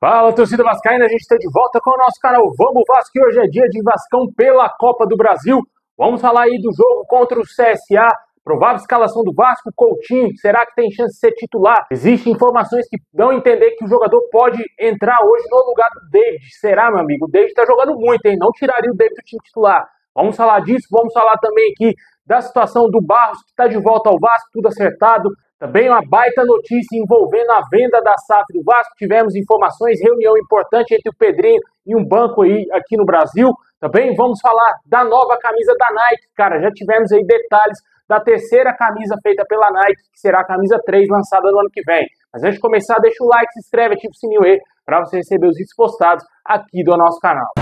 Fala, torcida vascaína, a gente está de volta com o nosso canal Vamos Vasco, e hoje é dia de Vascão pela Copa do Brasil. Vamos falar aí do jogo contra o CSA, provável escalação do Vasco, Coutinho, será que tem chance de ser titular? Existem informações que dão a entender que o jogador pode entrar hoje no lugar do David. Será, meu amigo? O David está jogando muito, hein? Não tiraria o David do time titular. Vamos falar disso, vamos falar também aqui da situação do Barros, que está de volta ao Vasco, tudo acertado. Também uma baita notícia envolvendo a venda da SAF do Vasco. Tivemos informações, reunião importante entre o Pedrinho e um banco aí aqui no Brasil. Também vamos falar da nova camisa da Nike, cara. Já tivemos aí detalhes da terceira camisa feita pela Nike, que será a camisa 3, lançada no ano que vem. Mas antes de começar, deixa o like, se inscreve, ativa o sininho aí para você receber os vídeos postados aqui do nosso canal.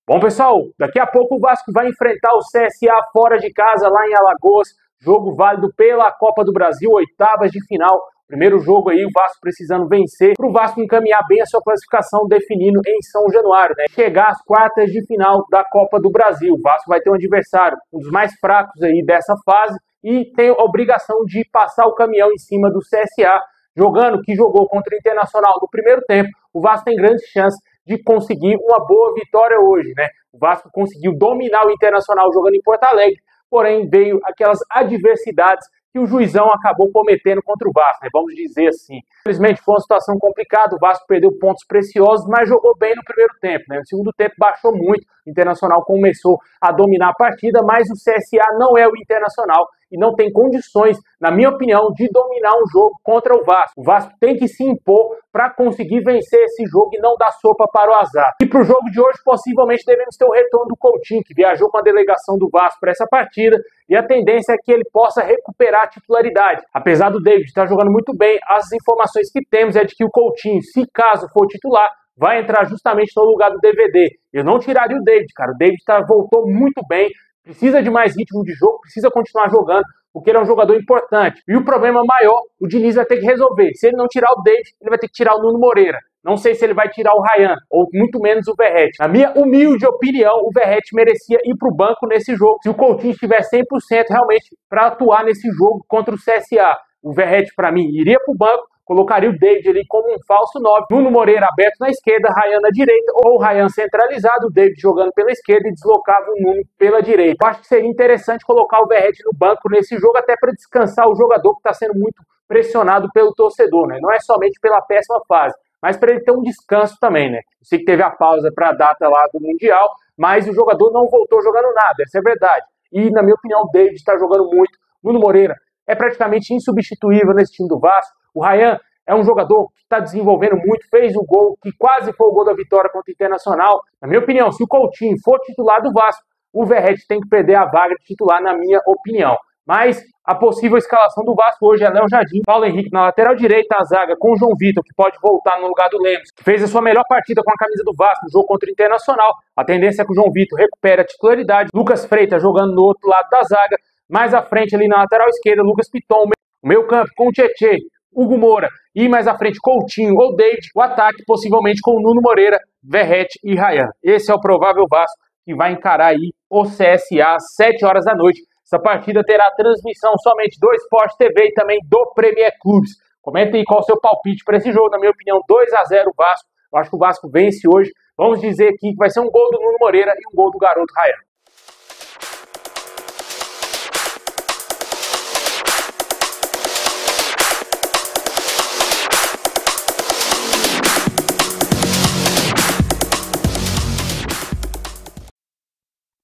Bom, pessoal, daqui a pouco o Vasco vai enfrentar o CSA fora de casa, lá em Alagoas. Jogo válido pela Copa do Brasil, oitavas de final. Primeiro jogo aí, o Vasco precisando vencer para o Vasco encaminhar bem a sua classificação, definindo em São Januário, né? Chegar às quartas de final da Copa do Brasil. O Vasco vai ter um adversário, um dos mais fracos aí dessa fase, e tem a obrigação de passar o caminhão em cima do CSA, jogando que jogou contra o Internacional no primeiro tempo. O Vasco tem grandes chances de conseguir uma boa vitória hoje, né? O Vasco conseguiu dominar o Internacional jogando em Porto Alegre, porém veio aquelas adversidades que o Juizão acabou cometendo contra o Vasco, né? Vamos dizer assim. Infelizmente foi uma situação complicada, o Vasco perdeu pontos preciosos, mas jogou bem no primeiro tempo, né? No segundo tempo baixou muito, o Internacional começou a dominar a partida, mas o CSA não é o Internacional e não tem condições, na minha opinião, de dominar um jogo contra o Vasco. O Vasco tem que se impor para conseguir vencer esse jogo e não dar sopa para o azar. E para o jogo de hoje, possivelmente devemos ter o retorno do Coutinho, que viajou com a delegação do Vasco para essa partida, e a tendência é que ele possa recuperar a titularidade. Apesar do David estar jogando muito bem, as informações que temos é de que o Coutinho, se caso for titular, vai entrar justamente no lugar do DVD. Eu não tiraria o David, cara. O David voltou muito bem, precisa de mais ritmo de jogo, precisa continuar jogando, porque ele é um jogador importante. E o problema maior, o Diniz vai ter que resolver. Se ele não tirar o David, ele vai ter que tirar o Nuno Moreira. Não sei se ele vai tirar o Ryan, ou muito menos o Verratti. Na minha humilde opinião, o Verratti merecia ir para o banco nesse jogo. Se o Coutinho estiver 100% realmente para atuar nesse jogo contra o CSA, o Verratti, para mim, iria para o banco, colocaria o David ali como um falso 9, Nuno Moreira aberto na esquerda, Ryan na direita, ou o Ryan centralizado, o David jogando pela esquerda e deslocava o Nuno pela direita. Eu acho que seria interessante colocar o Verratti no banco nesse jogo, até para descansar o jogador que está sendo muito pressionado pelo torcedor, né? Não é somente pela péssima fase, mas para ele ter um descanso também, né? Eu sei que teve a pausa para a data lá do Mundial, mas o jogador não voltou jogando nada, essa é verdade. E, na minha opinião, o David está jogando muito. Nuno Moreira é praticamente insubstituível nesse time do Vasco. O Ryan é um jogador que está desenvolvendo muito, fez o gol, que quase foi o gol da vitória contra o Internacional. Na minha opinião, se o Coutinho for titular do Vasco, o Verratti tem que perder a vaga de titular, na minha opinião. Mas a possível escalação do Vasco hoje é Léo Jardim, Paulo Henrique na lateral direita, a zaga com o João Vitor, que pode voltar no lugar do Lemos, que fez a sua melhor partida com a camisa do Vasco no jogo contra o Internacional. A tendência é que o João Vitor recupere a titularidade. Lucas Freitas jogando no outro lado da zaga. Mais à frente ali na lateral esquerda, Lucas Piton. O meio campo com o Tietê, Hugo Moura e mais à frente Coutinho ou David. O ataque possivelmente com o Nuno Moreira, Verratti e Ryan. Esse é o provável Vasco que vai encarar aí o CSA às 7 horas da noite. Essa partida terá transmissão somente do Sport TV e também do Premier Clubes. Comenta aí qual é o seu palpite para esse jogo. Na minha opinião, 2-0 Vasco. Eu acho que o Vasco vence hoje. Vamos dizer aqui que vai ser um gol do Nuno Moreira e um gol do garoto Ryan.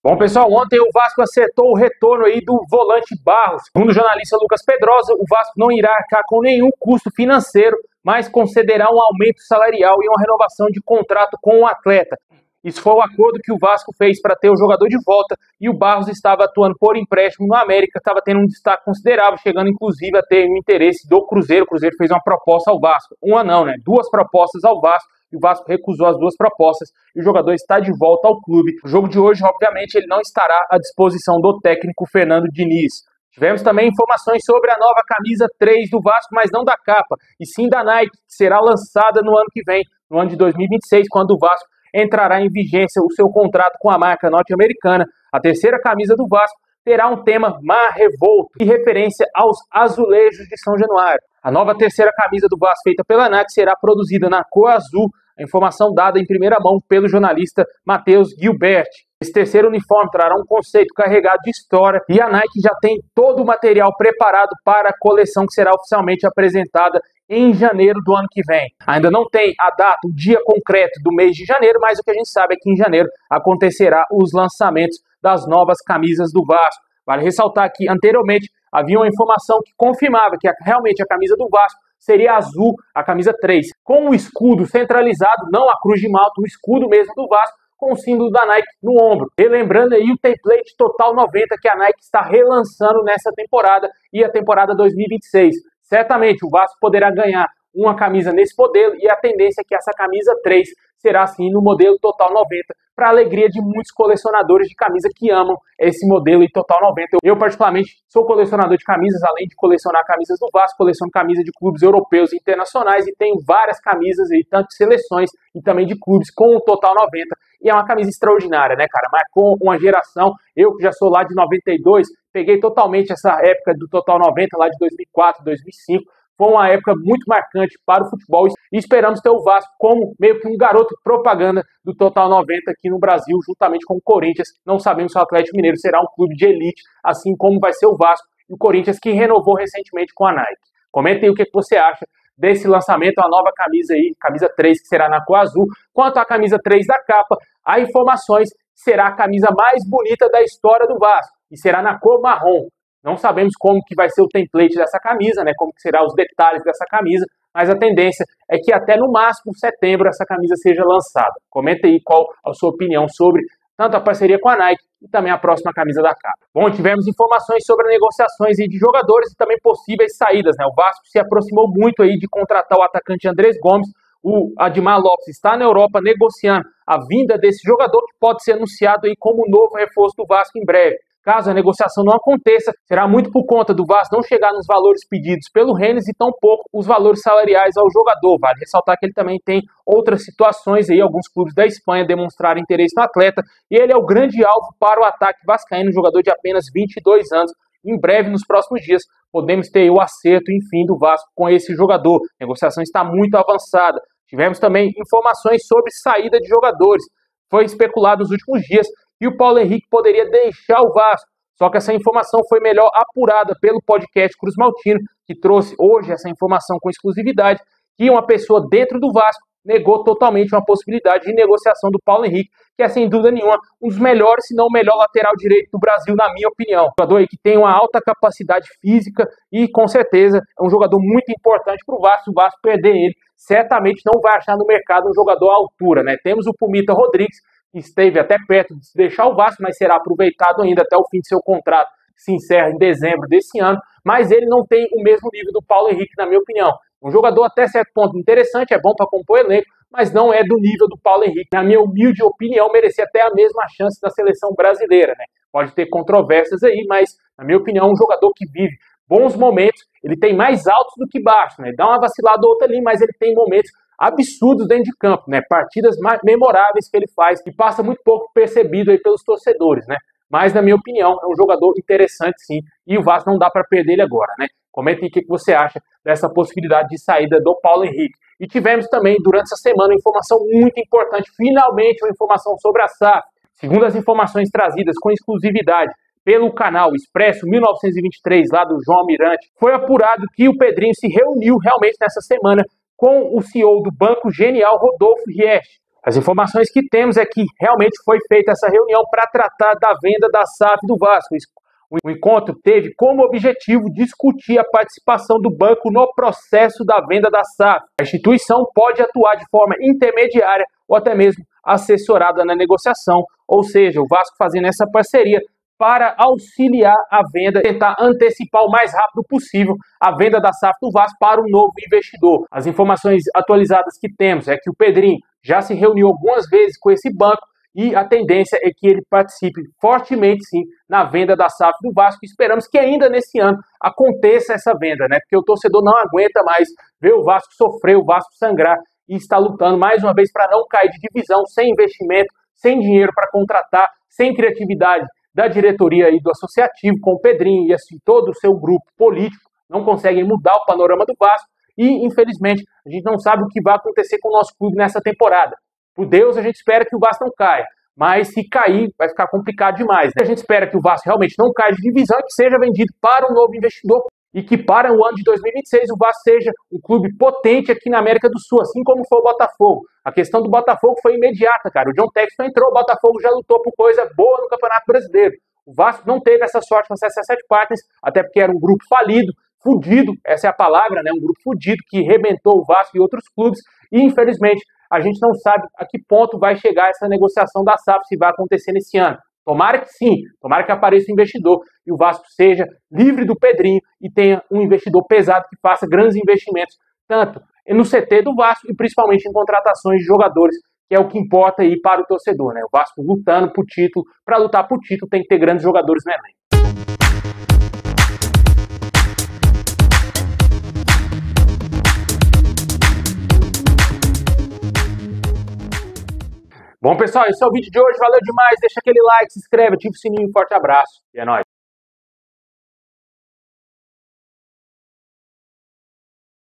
Bom, pessoal, ontem o Vasco acertou o retorno aí do volante Barros. Segundo o jornalista Lucas Pedrosa, o Vasco não irá arcar com nenhum custo financeiro, mas concederá um aumento salarial e uma renovação de contrato com o atleta. Isso foi o acordo que o Vasco fez para ter o jogador de volta, e o Barros estava atuando por empréstimo no América, estava tendo um destaque considerável, chegando inclusive a ter um interesse do Cruzeiro. O Cruzeiro fez uma proposta ao Vasco. Uma não, né? 2 propostas ao Vasco. E o Vasco recusou as 2 propostas e o jogador está de volta ao clube. O jogo de hoje, obviamente, ele não estará à disposição do técnico Fernando Diniz. Tivemos também informações sobre a nova camisa 3 do Vasco, mas não da capa, e sim da Nike, que será lançada no ano que vem, no ano de 2026, quando o Vasco entrará em vigência o seu contrato com a marca norte-americana. A terceira camisa do Vasco terá um tema Mar Revolto, em referência aos azulejos de São Januário. A nova terceira camisa do Vasco, feita pela Nike, será produzida na cor azul, a informação dada em primeira mão pelo jornalista Matheus Gilbert. Esse terceiro uniforme trará um conceito carregado de história e a Nike já tem todo o material preparado para a coleção que será oficialmente apresentada em janeiro do ano que vem. Ainda não tem a data, o dia concreto do mês de janeiro, mas o que a gente sabe é que em janeiro acontecerá os lançamentos das novas camisas do Vasco. Vale ressaltar que anteriormente havia uma informação que confirmava que realmente a camisa do Vasco seria azul, a camisa 3, com o escudo centralizado, não a cruz de malta, o escudo mesmo do Vasco, com o símbolo da Nike no ombro. Relembrando aí o template Total 90 que a Nike está relançando nessa temporada e a temporada 2026. Certamente o Vasco poderá ganhar uma camisa nesse modelo e a tendência é que essa camisa 3 será assim no modelo Total 90, para a alegria de muitos colecionadores de camisa que amam esse modelo em Total 90. Eu particularmente sou colecionador de camisas, além de colecionar camisas do Vasco, coleciono camisas de clubes europeus e internacionais e tenho várias camisas aí, tanto de seleções e também de clubes com o Total 90. E é uma camisa extraordinária, né, cara? Marcou uma geração, eu que já sou lá de 92, peguei totalmente essa época do Total 90, lá de 2004, 2005, foi uma época muito marcante para o futebol e esperamos ter o Vasco como meio que um garoto propaganda do Total 90 aqui no Brasil, juntamente com o Corinthians. Não sabemos se o Atlético Mineiro será um clube de elite, assim como vai ser o Vasco e o Corinthians, que renovou recentemente com a Nike. Comenta aí o que você acha desse lançamento, a nova camisa aí, camisa 3, que será na cor azul. Quanto à camisa 3 da capa, há informações que será a camisa mais bonita da história do Vasco e será na cor marrom. Não sabemos como que vai ser o template dessa camisa, né? Como que serão os detalhes dessa camisa, mas a tendência é que até no máximo setembro essa camisa seja lançada. Comenta aí qual a sua opinião sobre tanto a parceria com a Nike e também a próxima camisa da capa. Bom, tivemos informações sobre negociações de jogadores e também possíveis saídas, né? O Vasco se aproximou muito aí de contratar o atacante Andrés Gomes. O Admar Lopes está na Europa negociando a vinda desse jogador, que pode ser anunciado aí como novo reforço do Vasco em breve. Caso a negociação não aconteça, será muito por conta do Vasco não chegar nos valores pedidos pelo Rennes e tampouco os valores salariais ao jogador. Vale ressaltar que ele também tem outras situações aí, alguns clubes da Espanha demonstraram interesse no atleta e ele é o grande alvo para o ataque vascaíno, um jogador de apenas 22 anos. Em breve, nos próximos dias, podemos ter o acerto, enfim, do Vasco com esse jogador. A negociação está muito avançada. Tivemos também informações sobre saída de jogadores. Foi especulado nos últimos dias e o Paulo Henrique poderia deixar o Vasco. Só que essa informação foi melhor apurada pelo podcast Cruz Maltino, que trouxe hoje essa informação com exclusividade, que uma pessoa dentro do Vasco negou totalmente uma possibilidade de negociação do Paulo Henrique, que é sem dúvida nenhuma um dos melhores, se não o melhor lateral direito do Brasil, na minha opinião. Um jogador aí que tem uma alta capacidade física e com certeza é um jogador muito importante para o Vasco. Se o Vasco perder ele, certamente não vai achar no mercado um jogador à altura, né? Temos o Pumita Rodrigues, que esteve até perto de deixar o Vasco, mas será aproveitado ainda até o fim de seu contrato, que se encerra em dezembro desse ano, mas ele não tem o mesmo nível do Paulo Henrique, na minha opinião. Um jogador até certo ponto interessante, é bom para compor elenco, mas não é do nível do Paulo Henrique. Na minha humilde opinião, merecia até a mesma chance da seleção brasileira, né? Pode ter controvérsias aí, mas, na minha opinião, um jogador que vive bons momentos, ele tem mais altos do que baixos, né? Dá uma vacilada ou outra ali, mas ele tem momentos absurdos dentro de campo, né? Partidas mais memoráveis que ele faz e passa muito pouco percebido aí pelos torcedores, né? Mas, na minha opinião, é um jogador interessante, sim, e o Vasco não dá para perder ele agora, né? Comenta aí o que você acha dessa possibilidade de saída do Paulo Henrique. E tivemos também, durante essa semana, uma informação muito importante, finalmente uma informação sobre a SAF. Segundo as informações trazidas com exclusividade pelo canal Expresso 1923, lá do João Almirante, foi apurado que o Pedrinho se reuniu realmente nessa semana com o CEO do Banco Genial, Rodolfo Riech. As informações que temos é que realmente foi feita essa reunião para tratar da venda da SAF do Vasco. O encontro teve como objetivo discutir a participação do banco no processo da venda da SAF. A instituição pode atuar de forma intermediária ou até mesmo assessorada na negociação, ou seja, o Vasco fazendo essa parceria para auxiliar a venda, tentar antecipar o mais rápido possível a venda da SAF do Vasco para um novo investidor. As informações atualizadas que temos é que o Pedrinho já se reuniu algumas vezes com esse banco e a tendência é que ele participe fortemente, sim, na venda da SAF do Vasco. Esperamos que ainda nesse ano aconteça essa venda, né? Porque o torcedor não aguenta mais ver o Vasco sofrer, o Vasco sangrar e está lutando mais uma vez para não cair de divisão, sem investimento, sem dinheiro para contratar, sem criatividade da diretoria aí do Associativo, com o Pedrinho e assim todo o seu grupo político, não conseguem mudar o panorama do Vasco e, infelizmente, a gente não sabe o que vai acontecer com o nosso clube nessa temporada. Por Deus, a gente espera que o Vasco não caia, mas se cair, vai ficar complicado demais, né? A gente espera que o Vasco realmente não caia de divisão e que seja vendido para um novo investidor e que para o ano de 2026 o Vasco seja um clube potente aqui na América do Sul, assim como foi o Botafogo. A questão do Botafogo foi imediata, cara. O John Textor entrou, o Botafogo já lutou por coisa boa no Campeonato Brasileiro. O Vasco não teve essa sorte com a CSA 7 Partners, até porque era um grupo falido, fudido, essa é a palavra, né? Um grupo fudido que rebentou o Vasco e outros clubes e, infelizmente, a gente não sabe a que ponto vai chegar essa negociação da SAF, se vai acontecer nesse ano. Tomara que sim, tomara que apareça um investidor e o Vasco seja livre do Pedrinho e tenha um investidor pesado que faça grandes investimentos, tanto no CT do Vasco e principalmente em contratações de jogadores, que é o que importa aí para o torcedor, né? O Vasco lutando por título, para lutar por título tem que ter grandes jogadores no elenco. Bom, pessoal, esse é o vídeo de hoje. Valeu demais. Deixa aquele like, se inscreve, ativa o sininho. Forte abraço. E é nóis.